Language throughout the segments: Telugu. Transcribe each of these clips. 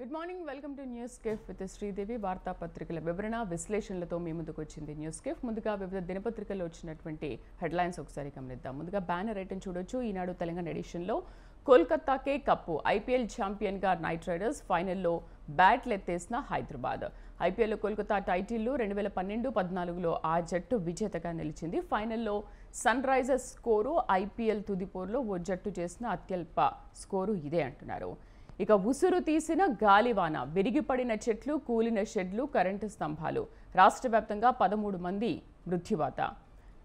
Good morning, welcome to news cafe with Sridevi. వార్తాపత్రికల వివరణ విశ్లేషణలతో మీ ముందుకు వచ్చింది న్యూస్ కేఫ్. ముందుగా వివిధ దినపత్రికల్లో వచ్చినటువంటి హెడ్లైన్స్ ఒకసారి గమనిద్దాం. ముందుగా బ్యానర్ ఐటమ్ చూడొచ్చు. ఈనాడు తెలంగాణ ఎడిషన్లో కోల్కతాకే కప్పు, ఐపీఎల్ ఛాంపియన్గా నైట్ రైడర్స్, ఫైనల్లో బ్యాట్లు ఎత్తేసిన హైదరాబాద్. ఐపీఎల్లో కోల్కతా టైటిల్లు 2012-14లో ఆ జట్టు విజేతగా నిలిచింది. ఫైనల్లో సన్ రైజర్స్ స్కోరు ఐపీఎల్ తుదిపోరులో ఓ జట్టు చేసిన అత్యల్ప స్కోరు ఇదే అంటున్నారు. ఇక ఉసురు తీసిన గాలివాన, విరిగిపడిన చెట్లు, కూలిన షెడ్లు, కరెంటు స్తంభాలు. రాష్ట్ర వ్యాప్తంగా 13 మంది మృత్యువాత.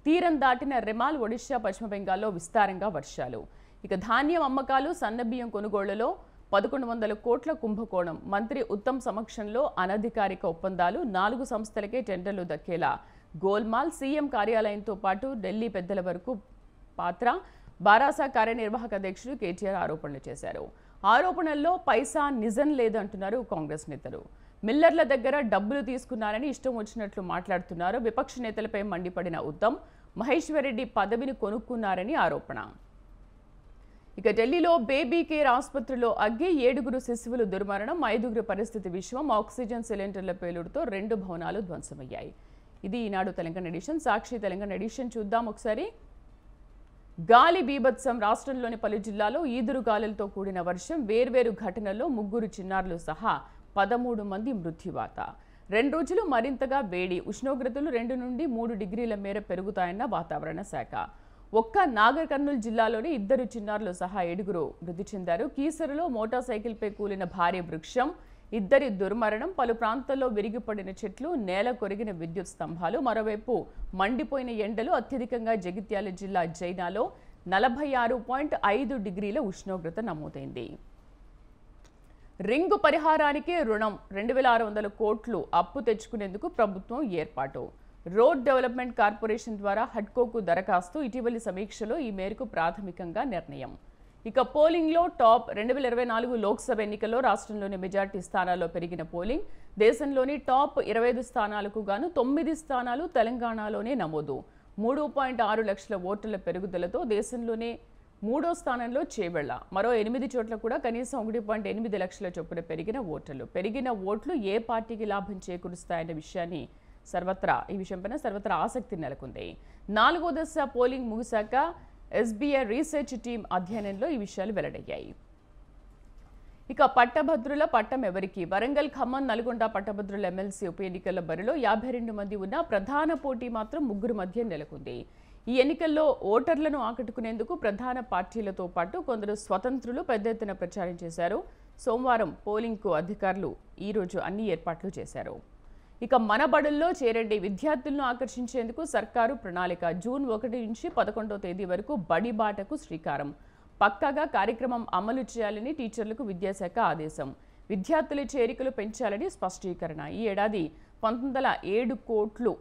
తీరం దాటిన రెమాల్, ఒడిశా, పశ్చిమ బెంగాల్లో విస్తారంగా వర్షాలు. ఇక ధాన్యం అమ్మకాలు, సన్నబియ్యం కొనుగోళ్లలో 1100 కోట్ల కుంభకోణం. మంత్రి ఉత్తమ్ సమక్షంలో అనధికారిక ఒప్పందాలు, 4 సంస్థలకే టెండర్లు దక్కేలా గోల్మాల్. సీఎం కార్యాలయంతో పాటు ఢిల్లీ పెద్దల వరకు పాత్ర. బారాసా కార్యనిర్వాహక అధ్యక్షుడు కేటీఆర్ ఆరోపణలు చేశారు. ఆరోపణల్లో పైసా నిజం లేదంటున్నారు కాంగ్రెస్ నేతలు. మిల్లర్ల దగ్గర డబ్బులు తీసుకున్నారని ఇష్టం వచ్చినట్లు మాట్లాడుతున్నారు. విపక్ష నేతలపై మండిపడిన ఉత్తమ్, మహేశ్వరరెడ్డి పదవిని కొనుక్కున్నారని ఆరోపణ. ఇక ఢిల్లీలో బేబీ కేర్ ఆసుపత్రిలో అగ్గి, 7 శిశువులు దుర్మరణం, 5 పరిస్థితి విషమం. ఆక్సిజన్ సిలిండర్ల పేలుడుతో 2 భవనాలు ధ్వంసమయ్యాయి. ఇది ఈనాడు తెలంగాణ ఎడిషన్. సాక్షి తెలంగాణ ఎడిషన్ చూద్దాం ఒకసారి. గాలి బీభత్సం, రాష్ట్రంలోని పలు జిల్లాలో ఈదురుగాలులతో కూడిన వర్షం, వేర్వేరు ఘటనల్లో 3 చిన్నారులు సహా 13 మంది మృత్యువాత. 2 రోజులు మరింతగా వేడి, ఉష్ణోగ్రతలు 2 నుండి 3 డిగ్రీల మేర పెరుగుతాయన్న వాతావరణ శాఖ. ఒక్క నాగర్ కర్నూలు జిల్లాలోని 2 చిన్నారులు సహా 7 మృతి చెందారు. కీసరలో మోటార్ సైకిల్పై కూలిన భారీ వృక్షం, 2 దుర్మరణం. పలు ప్రాంతాల్లో విరిగిపడిన చెట్లు, నేల కొరిగిన విద్యుత్ స్తంభాలు. మరోవైపు మండిపోయిన ఎండలు. అత్యధికంగా జగిత్యాల జిల్లా జైనాలో 46.5 డిగ్రీల ఉష్ణోగ్రత నమోదైంది. రింగు పరిహారానికి రుణం, 2600 కోట్లు అప్పు తెచ్చుకునేందుకు ప్రభుత్వం ఏర్పాటు. రోడ్ డెవలప్మెంట్ కార్పొరేషన్ ద్వారా హడ్కోకు దరఖాస్తు. ఇటీవలి సమీక్షలో ఈ మేరకు ప్రాథమికంగా నిర్ణయం. ఇక పోలింగ్లో టాప్. 2024 లోక్సభ ఎన్నికల్లో రాష్ట్రంలోని మెజార్టీ స్థానాల్లో పెరిగిన పోలింగ్. దేశంలోని టాప్ 25 స్థానాలకు గాను 9 స్థానాలు తెలంగాణలోనే నమోదు. 3.6 లక్షల ఓటర్ల పెరుగుదలతో దేశంలోనే 3వ స్థానంలో చేవెళ్ల. మరో 8 చోట్ల కూడా కనీసం 1.8 లక్షల చొప్పున పెరిగిన ఓటర్లు. పెరిగిన ఓట్లు ఏ పార్టీకి లాభం చేకూరుస్తాయన్న ఈ విషయంపైన సర్వత్రా ఆసక్తి నెలకొంది. 4వ దశ పోలింగ్ ముగిశాక ఎస్బీఐ రీసెర్చ్ టీం అధ్యయనంలో ఈ విషయాలు వెల్లడయ్యాయి. ఇక పట్టభద్రుల పట్టం ఎవరికి? వరంగల్, ఖమ్మం, నల్గొండ పట్టభద్రుల ఎమ్మెల్సీ ఉప ఎన్నికల బరిలో 52 మంది ఉన్న ప్రధాన పోటీ మాత్రం 3 మధ్య నెలకొంది. ఈ ఎన్నికల్లో ఓటర్లను ఆకట్టుకునేందుకు ప్రధాన పార్టీలతో పాటు కొందరు స్వతంత్రులు పెద్ద ఎత్తున ప్రచారం చేశారు. సోమవారం పోలింగ్కు అధికారులు ఈరోజు అన్ని ఏర్పాట్లు చేశారు. ఇక మన బడుల్లో చేరండి, విద్యార్థులను ఆకర్షించేందుకు సర్కారు ప్రణాళిక. జూన్ 1 నుంచి 11వ తేదీ వరకు బడి బాటకు శ్రీకారం. పక్కాగా కార్యక్రమం అమలు చేయాలని టీచర్లకు విద్యాశాఖ ఆదేశం. విద్యార్థుల చేరికలు పెంచాలని స్పష్టీకరణ. ఈ ఏడాది 1907 కోట్లు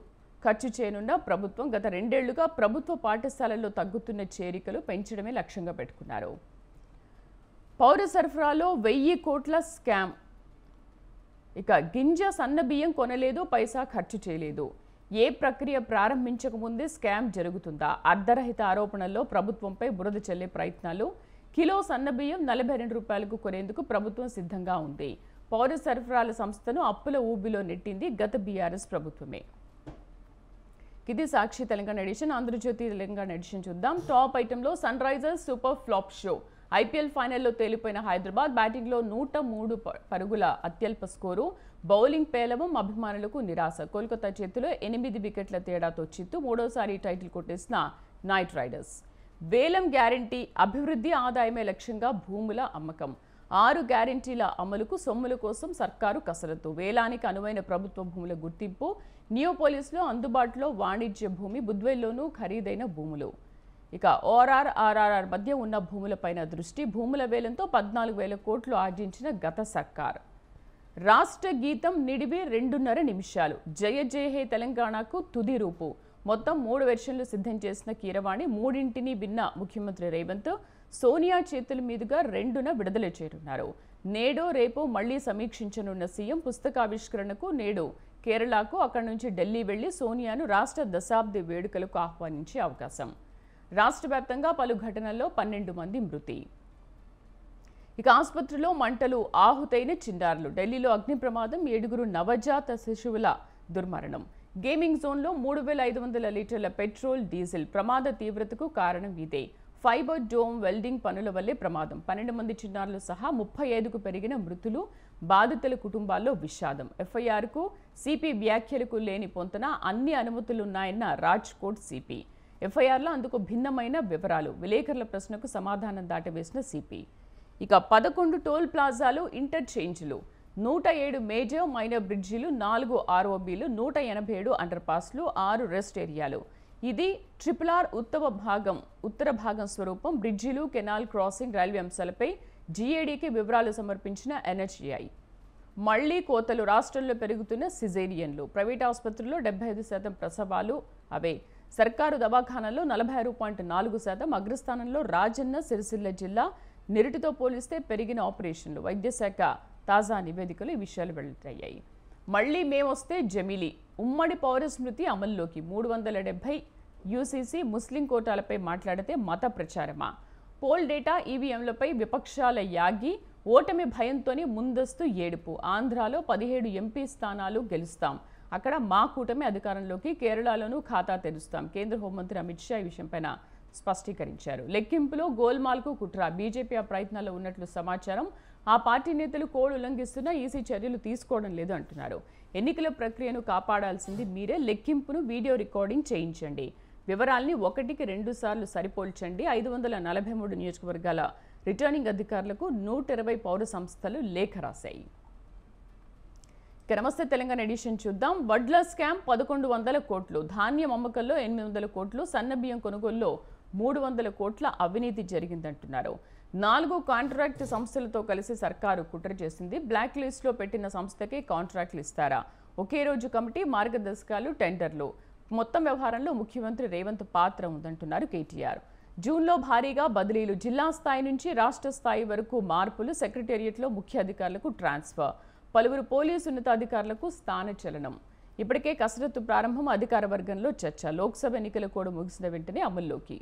ఖర్చు చేయనున్న ప్రభుత్వం గత 2 ఏళ్లుగా ప్రభుత్వ పాఠశాలల్లో తగ్గుతున్న చేరికలు పెంచడమే లక్ష్యంగా పెట్టుకున్నారు. పౌర సరఫరాలో 1000 కోట్ల స్కామ్. ఇక గింజ సన్న బియ్యం కొనలేదు, పైసా ఖర్చు చేయలేదు. ఏ ప్రక్రియ ప్రారంభించకముందే స్కామ్ జరుగుతుందా? అర్ధరహిత ఆరోపణల్లో ప్రభుత్వంపై బురద చల్లే ప్రయత్నాలు. కిలో సన్న బియ్యం 42 రూపాయలకు కొనేందుకు ప్రభుత్వం సిద్ధంగా ఉంది. పౌర సరఫరాల సంస్థను అప్పుల ఊబిలో నెట్టింది గత బీఆర్ఎస్ ప్రభుత్వమే. ఇది సాక్షి తెలంగాణ ఎడిషన్. ఆంధ్రజ్యోతి తెలంగాణ ఎడిషన్ చూద్దాం. టాప్ ఐటెంలో Sun Risers super flop show. IPL ఫైనల్లో తేలిపోయిన హైదరాబాద్. బ్యాటింగ్లో 103 పరుగుల అత్యల్ప స్కోరు. బౌలింగ్ పేలవం, అభిమానులకు నిరాశ. కోల్కతా చేతిలో 8 వికెట్ల తేడాతో చిత్తు. 3వసారి టైటిల్ కొట్టేసిన నైట్ రైడర్స్. వేలం గ్యారంటీ, అభివృద్ధి, ఆదాయమే లక్ష్యంగా భూముల అమ్మకం. 6 గ్యారంటీల అమలుకు సొమ్ముల కోసం సర్కారు కసరత్తు. వేలానికి అనువైన ప్రభుత్వ భూముల గుర్తింపు. నియోపోలిస్లో అందుబాటులో వాణిజ్య భూమి, బుద్వేల్లోనూ ఖరీదైన భూములు. ఇక ఆర్ఆర్ మధ్య ఉన్న భూములపైన దృష్టి. భూముల వేలంతో 14,000 కోట్లు ఆర్జించిన గత సర్కార్. రాష్ట్ర గీతం నిడివి 2.5 నిమిషాలు. జయ జయ హే తెలంగాణకు తుది రూపు. మొత్తం 3 వెర్షన్లు సిద్ధం చేసిన కీరవాణి 3ంటిని విన్న ముఖ్యమంత్రి రేవంత్ సోనియా చేతుల మీదుగా 2న విడుదల చేయనున్నారు. నేడో రేపో మళ్లీ సమీక్షించనున్న సీఎం. పుస్తకావిష్కరణకు నేడు కేరళకు, అక్కడి నుంచి ఢిల్లీ వెళ్లి సోనియాను రాష్ట్ర దశాబ్ది వేడుకలకు ఆహ్వానించే అవకాశం. రాష్ట్ర వ్యాప్తంగా పలు ఘటనల్లో 12 మంది మృతి. ఇక ఆసుపత్రిలో మంటలు, ఆహుతైన చిన్నారులు. ఢిల్లీలో అగ్ని ప్రమాదం, 7 నవజాత శిశువుల దుర్మరణం. గేమింగ్ జోన్లో 3500 లీటర్ల పెట్రోల్, డీజిల్. ప్రమాద తీవ్రతకు కారణం ఇదే. ఫైబర్ డోమ్ వెల్డింగ్ పనుల వల్లే ప్రమాదం. 12 మంది చిన్నారులు సహా 35కు పెరిగిన మృతులు. బాధితుల కుటుంబాల్లో విషాదం. ఎఫ్ఐఆర్కు సిపి వ్యాఖ్యలకు లేని పొంతన, అన్ని అనుమతులున్నాయన్న రాజ్కోట్ సిపి. ఎఫ్ఐఆర్లో అందుకు భిన్నమైన వివరాలు. విలేకరుల ప్రశ్నకు సమాధానం దాటవేసిన సిపి. ఇక 11 టోల్ ప్లాజాలు, ఇంటర్చేంజ్లు, 107 మేజర్ మైనర్ బ్రిడ్జిలు, 4 ఆర్ఓబీలు, 187 అండర్ పాస్లు, 6 రెస్ట్ ఏరియాలు. ఇది RRR ఉత్తర భాగం స్వరూపం. బ్రిడ్జిలు, కెనాల్ క్రాసింగ్, రైల్వే అంశాలపై జీఏడీకి వివరాలు సమర్పించిన ఎన్హెచ్ఏఐ. మళ్లీ కోతలు. రాష్ట్రంలో పెరుగుతున్న సిజేరియన్లు. ప్రైవేట్ ఆసుపత్రుల్లో 75% ప్రసవాలు అవే. సర్కారు దవాఖానాల్లో 46.4%. అగ్రస్థానంలో రాజన్న సిరిసిల్ల జిల్లా. నిరుటితో పోలిస్తే పెరిగిన ఆపరేషన్లు. వైద్యశాఖ తాజా నివేదికలు ఈ విషయాలు వెల్లడయ్యాయి. మళ్లీ మేమొస్తే జమిలీ. ఉమ్మడి పౌర స్మృతి అమల్లోకి. 370 యూసీసీ ముస్లిం కోటాలపై మాట్లాడితే మత ప్రచారమా? పోల్ డేటా, ఈవీఎంలపై విపక్షాల యాగి. ఓటమి భయంతోనే ముందస్తు ఏడుపు. ఆంధ్రాలో 17 ఎంపీ స్థానాలు గెలుస్తాం. అక్కడ మా కూటమి అధికారంలోకి. కేరళలోనూ ఖాతా తెరుస్తాం. కేంద్ర హోంమంత్రి అమిత్ షా ఈ విషయంపైన స్పష్టీకరించారు. లెక్కింపులో గోల్మాల్కు కుట్ర. బీజేపీ ఆ ప్రయత్నాల్లో ఉన్నట్లు సమాచారం. ఆ పార్టీ నేతలు కోడ్ ఉల్లంఘిస్తున్నా ఈసీ చర్యలు తీసుకోవడం లేదు అంటున్నారు. ఎన్నికల ప్రక్రియను కాపాడాల్సింది మీరే. లెక్కింపును వీడియో రికార్డింగ్ చేయించండి. వివరాల్ని 1కి 2 సార్లు సరిపోల్చండి. 543 నియోజకవర్గాల రిటర్నింగ్ అధికారులకు 120 పౌర సంస్థలు లేఖ రాశాయి. నమస్తే తెలంగాణ ఎడిషన్ చూద్దాం. వడ్ల స్కామ్ 1100 కోట్లు. ధాన్యం అమ్మకంలో 800 కోట్లు. సన్నబియ్యం కొనుగోలులో 300 కోట్ల అవినీతి జరిగిందంటున్నారు. 4 కాంట్రాక్ట్ సంస్థలతో కలిసి సర్కారు కుట్ర చేసింది. బ్లాక్ లిస్ట్లో పెట్టిన సంస్థకే కాంట్రాక్టులు ఇస్తారా? ఒకే రోజు కమిటీ, మార్గదర్శకాలు, టెండర్లు. మొత్తం వ్యవహారంలో ముఖ్యమంత్రి రేవంత్ పాత్ర ఉందంటున్నారు కేటీఆర్. జూన్లో భారీగా బదిలీలు. జిల్లా స్థాయి నుంచి రాష్ట్ర స్థాయి వరకు మార్పులు. సెక్రటేరియట్లో ముఖ్య అధికారులకు ట్రాన్స్ఫర్. పలువురు పోలీసు ఉన్నతాధికారులకు స్థానచలనం. ఇప్పటికే కసరత్తు ప్రారంభం. అధికార వర్గంలో చర్చ. లోక్సభ ఎన్నికల కోడ్ ముగిసిన వెంటనే అమల్లోకి.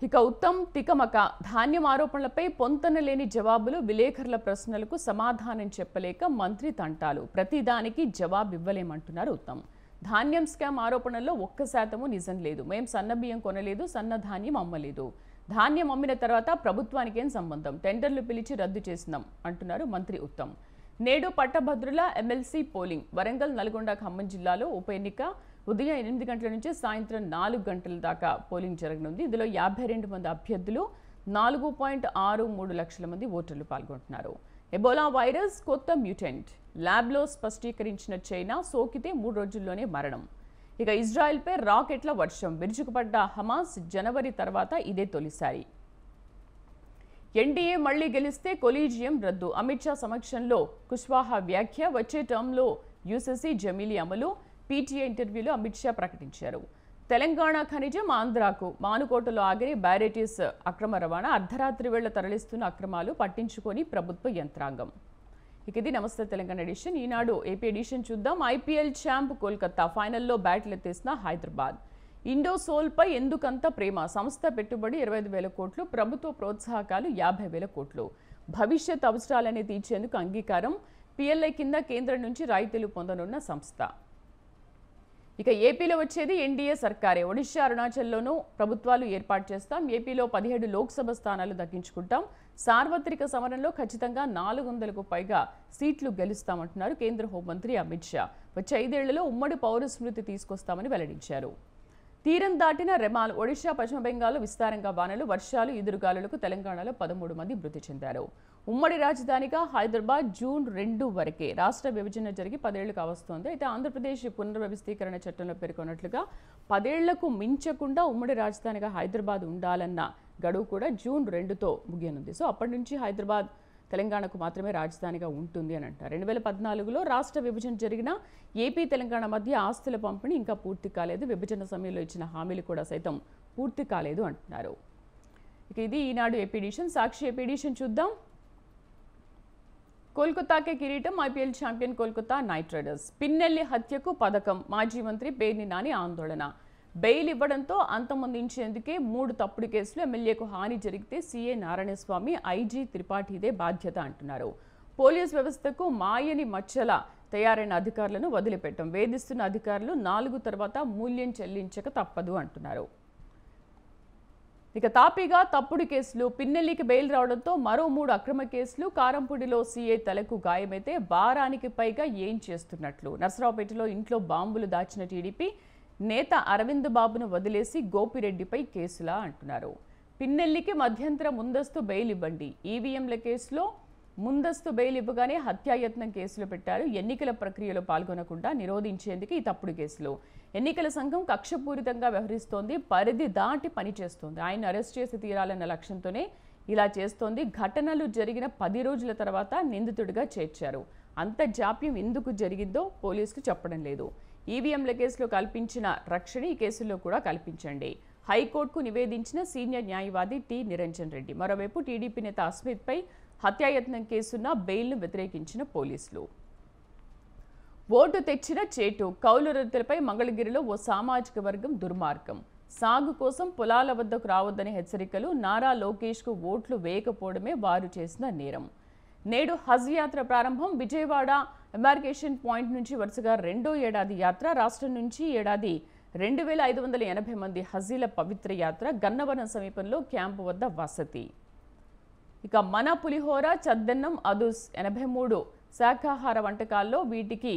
ఇక ఉత్తమ్ తికమక. ధాన్యం ఆరోపణలపై పొంతన లేని జవాబులు. విలేకరుల ప్రశ్నలకు సమాధానం చెప్పలేక మంత్రి తంటాలు. ప్రతిదానికి జవాబు ఇవ్వలేమంటున్నారు ఉత్తమ్. ధాన్యం స్కామ్ ఆరోపణల్లో 1% నిజం లేదు. మేం సన్నబియ్యం కొనలేదు, సన్న ధాన్యం అమ్మలేదు. ధాన్యం అమ్మిన తర్వాత ప్రభుత్వానికేం సంబంధం? టెండర్లు పిలిచి రద్దు చేసినాం అంటున్నారు మంత్రి ఉత్తమ్. నేడు పట్టభద్రుల ఎమ్మెల్సీ పోలింగ్. వరంగల్, నల్గొండ, ఖమ్మం జిల్లాలో ఉప ఎన్నిక. ఉదయం 8 గంటల నుంచి సాయంత్రం 4 గంటల దాకా పోలింగ్ జరగనుంది. ఇందులో 52 మంది అభ్యర్థులు, 4.63 లక్షల మంది ఓటర్లు పాల్గొంటున్నారు. ఎబోలా వైరస్ కొత్త మ్యూటెంట్. ల్యాబ్లో స్పష్టీకరించిన చైనా. సోకితే 3 రోజుల్లోనే మరణం. ఇక ఇజ్రాయెల్పై రాకెట్ల వర్షం. విరుచుకుపడ్డ హమాస్. జనవరి తర్వాత ఇదే తొలిసారి. ఎన్డీఏ మళ్లీ గెలిస్తే కొలీజియం రద్దు. అమిత్ షా సమక్షంలో కుష్వాహా వ్యాఖ్య. వచ్చే టర్మ్లో యూసీసీ జమిలీ అమలు. పీటీఐ ఇంటర్వ్యూలో అమిత్ షా ప్రకటించారు. తెలంగాణ ఖనిజం ఆంధ్రాకు. మానుకోటలో ఆగిరి బ్యారేటీస్ అక్రమ రవాణా. అర్ధరాత్రి వేళ తరలిస్తున్న అక్రమాలు పట్టించుకొని ప్రభుత్వ యంత్రాంగం. ఇక ఇది నమస్తే తెలంగాణ ఎడిషన్. ఈనాడు ఏపీ ఎడిషన్ చూద్దాం. IPL champ Kolkata. ఫైనల్లో బ్యాట్లు ఎత్తేసిన హైదరాబాద్. ఇండోసోల్పై ఎందుకంత ప్రేమ? సంస్థ పెట్టుబడి 25,000 కోట్లు. ప్రభుత్వ ప్రోత్సాహకాలు 50,000 కోట్లు. భవిష్యత్ అవసరాలని తీర్చేందుకు అంగీకారం. పిఎల్ఐ కింద కేంద్రం నుంచి రాయితీలు పొందనున్న సంస్థ. ఇక ఏపీలో వచ్చేది ఎన్డీఏ సర్కారే. ఒడిశా, అరుణాచల్లోనూ ప్రభుత్వాలు ఏర్పాటు చేస్తాం. ఏపీలో 17 లోక్సభ స్థానాలు దక్కించుకుంటాం. సార్వత్రిక సమరంలో ఖచ్చితంగా 400కు పైగా సీట్లు గెలుస్తామంటున్నారు కేంద్ర హోంమంత్రి అమిత్ షా. వచ్చే 5 ఏళ్లలో ఉమ్మడి పౌర స్మృతి తీసుకొస్తామని వెల్లడించారు. తీరం దాటిన రెమాల్. ఒడిశా, పశ్చిమ బెంగాల్లో విస్తారంగా వానలు, వర్షాలు, ఈదురుగాలులకు తెలంగాణలో 13 మంది మృతి చెందారు. ఉమ్మడి రాజధానిగా హైదరాబాద్ జూన్ 2 వరకే. రాష్ట్ర విభజన జరిగి 10 ఏళ్లు కావస్తోంది. అయితే ఆంధ్రప్రదేశ్ పునర్వ్యవస్థీకరణ చట్టంలో పేర్కొన్నట్లుగా 10 ఏళ్లకు మించకుండా ఉమ్మడి రాజధానిగా హైదరాబాద్ ఉండాలన్న గడువు కూడా జూన్ 2తో ముగియనుంది. సో అప్పటి నుంచి హైదరాబాద్ తెలంగాణకు మాత్రమే రాజధానిగా ఉంటుంది అని అంటారు. 2014లో రాష్ట్ర విభజన జరిగిన ఏపీ తెలంగాణ మధ్య ఆస్తుల పంపిణీ ఇంకా పూర్తి కాలేదు. విభజన సమయంలో ఇచ్చిన హామీలు కూడా సైతం పూర్తి కాలేదు అంటున్నారు. ఇక ఇది ఈనాడు ఏపీ ఎడిషన్. సాక్షి ఏపీ ఎడిషన్ చూద్దాం. కోల్కతాకే కిరీటం. IPL champion Kolkata night riders. Pinnelli హత్యకు పథకం. మాజీ మంత్రి పేర్ని నాని ఆందోళన. బెయిల్ ఇవ్వడంతో అంతమొందించేందుకే 3 తప్పుడు కేసులు. ఎమ్మెల్యేకు హాని జరిగితే సీఏ నారాయణస్వామి, ఐజీ త్రిపాఠిదే బాధ్యత అంటున్నారు. పోలీస్ వ్యవస్థకు మాయని మచ్చల తయారైన అధికారులను వదిలిపెట్టం. వేధిస్తున్న అధికారులు 4 తర్వాత మూల్యం చెల్లించక తప్పదు అంటున్నారు. ఇక తాపీగా తప్పుడు కేసులు. పిన్నెల్లికి బెయిల్ రావడంతో మరో 3 అక్రమ కేసులు. కారంపూడిలో సీఐ తలకు గాయమైతే వారానికి పైగా ఏం చేస్తున్నట్లు. నర్సరావుపేటలో ఇంట్లో బాంబులు దాచిన టీడీపీ నేత అరవింద్ బాబును వదిలేసి గోపిరెడ్డిపై కేసులా అంటున్నారు. పిన్నెల్లికి మధ్యంతర ముందస్తు బెయిల్ ఇవ్వండి. ఈవీఎంల కేసులో ముందస్తు బెయిల్ ఇవ్వగానే హత్యాయత్నం కేసులు పెట్టారు. ఎన్నికల ప్రక్రియలో పాల్గొనకుండా నిరోధించేందుకు ఈ తప్పుడు కేసులు. ఎన్నికల సంఘం కక్షపూరితంగా వ్యవహరిస్తోంది, పరిధి దాటి పనిచేస్తోంది. ఆయన అరెస్ట్ చేసి తీరాలన్న లక్ష్యంతోనే ఇలా చేస్తోంది. ఘటనలు జరిగిన 10 రోజుల తర్వాత నిందితుడిగా చేర్చారు. అంత జాప్యం ఎందుకు జరిగిందో పోలీసులు చెప్పడం లేదు. ఈవీఎంల కేసులో కల్పించిన రక్షణ ఈ కేసుల్లో కూడా కల్పించండి. హైకోర్టుకు నివేదించిన సీనియర్ న్యాయవాది టి నిరంజన్ రెడ్డి. మరోవైపు టీడీపీ నేత అస్మిత్పై హత్యాయత్నం కేసున్న బెయిల్ను వ్యతిరేకించిన పోలీసులు. ఓటు తెచ్చిన చేటు. కౌలు రైతులపై మంగళగిరిలో ఓ సామాజిక వర్గం దుర్మార్గం. సాగు కోసం పొలాల వద్దకు రావద్దని హెచ్చరికలు. నారా లోకేష్కు ఓట్లు వేయకపోవడమే వారు చేసిన నేరం. నేడు హజ్ యాత్ర ప్రారంభం. విజయవాడ ఎమార్కేషన్ పాయింట్ నుంచి వరుసగా 2వ ఏడాది యాత్ర. రాష్ట్రం నుంచి ఏడాది 2580 మంది హజీల పవిత్ర యాత్ర. గన్నవరం సమీపంలో క్యాంపు వద్ద వసతి. ఇక మన పులిహోర, చద్దన్నం, అదుస్ 83 శాఖాహార వంటకాల్లో వీటికి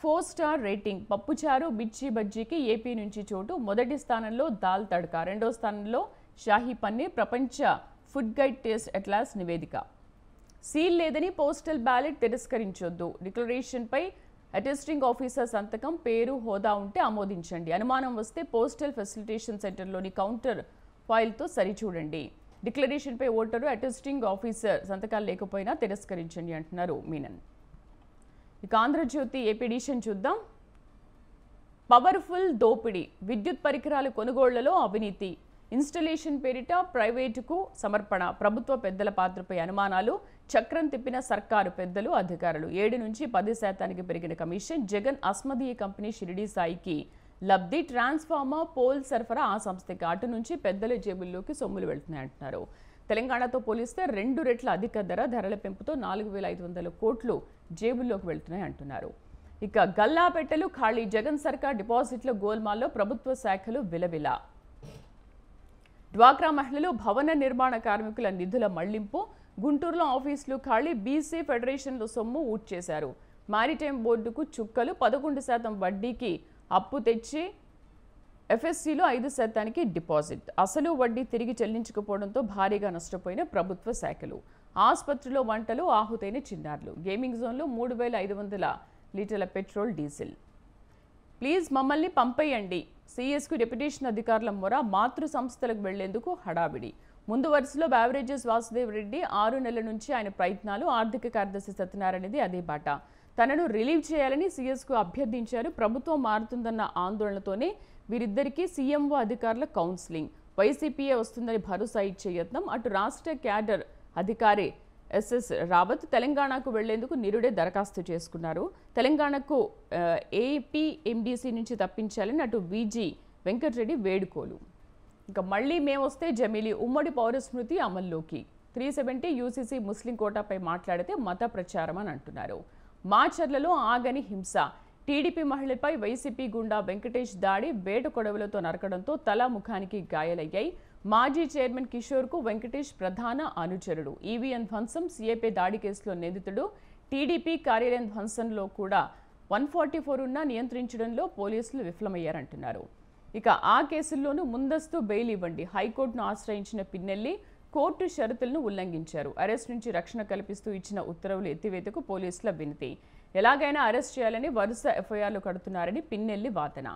4 స్టార్ రేటింగ్. పప్పుచారు, మిర్చి బజ్జీకి ఏపీ నుంచి చోటు. మొదటి స్థానంలో దాల్ తడ్కా, 2వ స్థానంలో షాహీ పన్నీర్. ప్రపంచ ఫుడ్ గైడ్ టేస్ట్ అట్లాస్ నివేదిక. సీల్ లేదని పోస్టల్ బ్యాలెట్ తిరస్కరించొద్దు. డిక్లరేషన్పై అటెస్టింగ్ ఆఫీసర్ సంతకం, పేరు, హోదా ఉంటే ఆమోదించండి. అనుమానం వస్తే పోస్టల్ ఫెసిలిటేషన్ సెంటర్లోని కౌంటర్ ఫైల్తో సరిచూడండి. డిక్లరేషన్పై ఓటరు, అటెస్టింగ్ ఆఫీసర్ సంతకాలు లేకపోయినా తిరస్కరించండి అంటున్నారు మీనన్. ఇక ఆంధ్రజ్యోతి ఏపీ ఎడిషన్ చూద్దాం. పవర్ఫుల్ దోపిడీ. విద్యుత్ పరికరాల కొనుగోళ్లలో అవినీతి. ఇన్స్టలేషన్ పేరిట ప్రైవేటుకు సమర్పణ. ప్రభుత్వ పెద్దల పాత్రపై అనుమానాలు. చక్రం తిప్పిన సర్కారు పెద్దలు, అధికారులు. 7 నుంచి 10% పెరిగిన కమిషన్. జగన్ అస్మదీయ కంపెనీ షిరిడి సాయికి లబ్ధి. ట్రాన్స్ఫార్మర్, పోల్ సరఫరా ఆ సంస్థకి. అటు నుంచి పెద్దల జేబుల్లోకి సొమ్ములు వెళ్తున్నాయంటున్నారు. తెలంగాణతో పోలిస్తే 2 రెట్ల అధిక ధరల పెంపుతో 4500 కోట్లు జేబుల్లోకి వెళ్తున్నాయి అంటున్నారు. ఇక గల్లాపెట్టెలు ఖాళీ. జగన్ సర్కార్ డిపాజిట్ల గోల్మాల్లో ప్రభుత్వ శాఖలు విలవిల. డ్వాక్రా మహిళలు, భవన నిర్మాణ కార్మికుల నిధుల మళ్లింపు. గుంటూరులో ఆఫీసులు ఖాళీ. బీసీ ఫెడరేషన్లో సొమ్ము ఊడ్చేశారు. మారిటైమ్ బోర్డుకు చుక్కలు. 11% వడ్డీకి అప్పు తెచ్చి ఎఫ్ఎస్సీలో 5% డిపాజిట్. అసలు వడ్డీ తిరిగి చెల్లించకపోవడంతో భారీగా నష్టపోయిన ప్రభుత్వ శాఖలు. ఆసుపత్రిలో వంటలు, ఆహుతైన చిన్నారులు. గేమింగ్ జోన్లో 3500 లీటర్ల పెట్రోల్, డీజిల్. ప్లీజ్ మమ్మల్ని పంపేయండి. సీఎస్కు డెప్యుటేషన్ అధికారుల మొర. మాతృ సంస్థలకు వెళ్లేందుకు హడావిడి. ముందు వరుసలో బ్యావరేజెస్ వాసుదేవ్ రెడ్డి. 6 నెలల నుంచి ఆయన ప్రయత్నాలు. ఆర్థిక కార్యదర్శి సత్యనారాయణది అదే బాట. తనను రిలీవ్ చేయాలని సీఎస్కు అభ్యర్థించారు. ప్రభుత్వం మారుతుందన్న ఆందోళనతోనే వీరిద్దరికీ సీఎంఓ అధికారుల కౌన్సిలింగ్. వైసీపీఏ వస్తుందని భరోసా ఇచ్చే యత్నం. అటు రాష్ట్ర క్యాడర్ అధికారి ఎస్ఎస్ రావత్ తెలంగాణకు వెళ్లేందుకు నిరుడే దరఖాస్తు చేసుకున్నారు. తెలంగాణకు ఏపీ ఎండీసీ నుంచి తప్పించాలని అటు వీజీ వెంకటరెడ్డి వేడుకోలు. ఇంకా మళ్లీ మేమొస్తే జమీలి. ఉమ్మడి పౌరస్మృతి అమల్లోకి. 370 యూసీసీ ముస్లిం కోటాపై మాట్లాడితే మత ప్రచారం అని అంటున్నారు. మాచర్లలో ఆగని హింస. టీడీపీ మహిళపై వైసీపీ గుండా వెంకటేష్ దాడి. వేట కొడవలతో నరకడంతో తల, ముఖానికి గాయాలయ్యాయి. మాజీ చైర్మన్ కిషోర్కు వెంకటేష్ ప్రధాన అనుచరుడు. ఈవీఎం ధ్వంసం, సీఏపీ దాడి కేసులో నిందితుడు. టీడీపీ కార్యాలయం ధ్వంసంలో కూడా 144 ఉన్నా నియంత్రించడంలో పోలీసులు విఫలమయ్యారంటున్నారు. ఇక ఆ కేసుల్లోనూ ముందస్తు బెయిల్ ఇవ్వండి. హైకోర్టును ఆశ్రయించిన పిన్నెల్లి కోర్టు షరతులను ఉల్లంఘించారు. అరెస్ట్ నుంచి రక్షణ కల్పిస్తూ ఇచ్చిన ఉత్తర్వులు ఎత్తివేతకు పోలీసుల వినతి. ఎలాగైనా అరెస్ట్ చేయాలని వరుస ఎఫ్ఐఆర్లు కడుతున్నారని పిన్నెల్లి వాదన.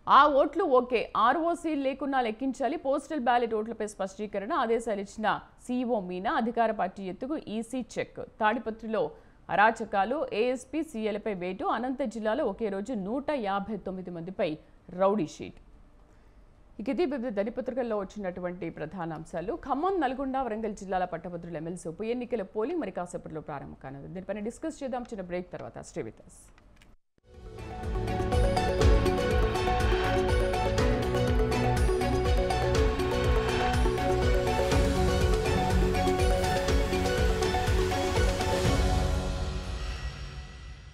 ఆ ఓట్లు ఓకే, ఆర్ఓసీ లేకున్నా లెక్కించాలి. పోస్టల్ బ్యాలెట్ ఓట్లపై స్పష్టీకరణ. ఆదేశాలు ఇచ్చిన సీఈఓ మీనా. అధికార పార్టీ ఎత్తుకు ఈసీ చెక్. తాడిపత్రిలో అరాచకాలు. ఏఎస్పీ సీఎలపై వేటు. అనంత జిల్లాలో ఒకే రోజు 159 మందిపై రౌడీ షీట్. ఇక ఇది వివిధ దినపత్రికల్లో వచ్చినటువంటి ప్రధాన అంశాలు. ఖమ్మం, నల్గొండ, వరంగల్ జిల్లాల పట్టభద్రుల ఎమ్మెల్సీ ఉప ఎన్నికల పోలింగ్ మరి కాసేపట్లో ప్రారంభం కానుంది. దీనిపైన డిస్కస్ చేద్దాం చిన్న బ్రేక్ తర్వాత. Stay with us.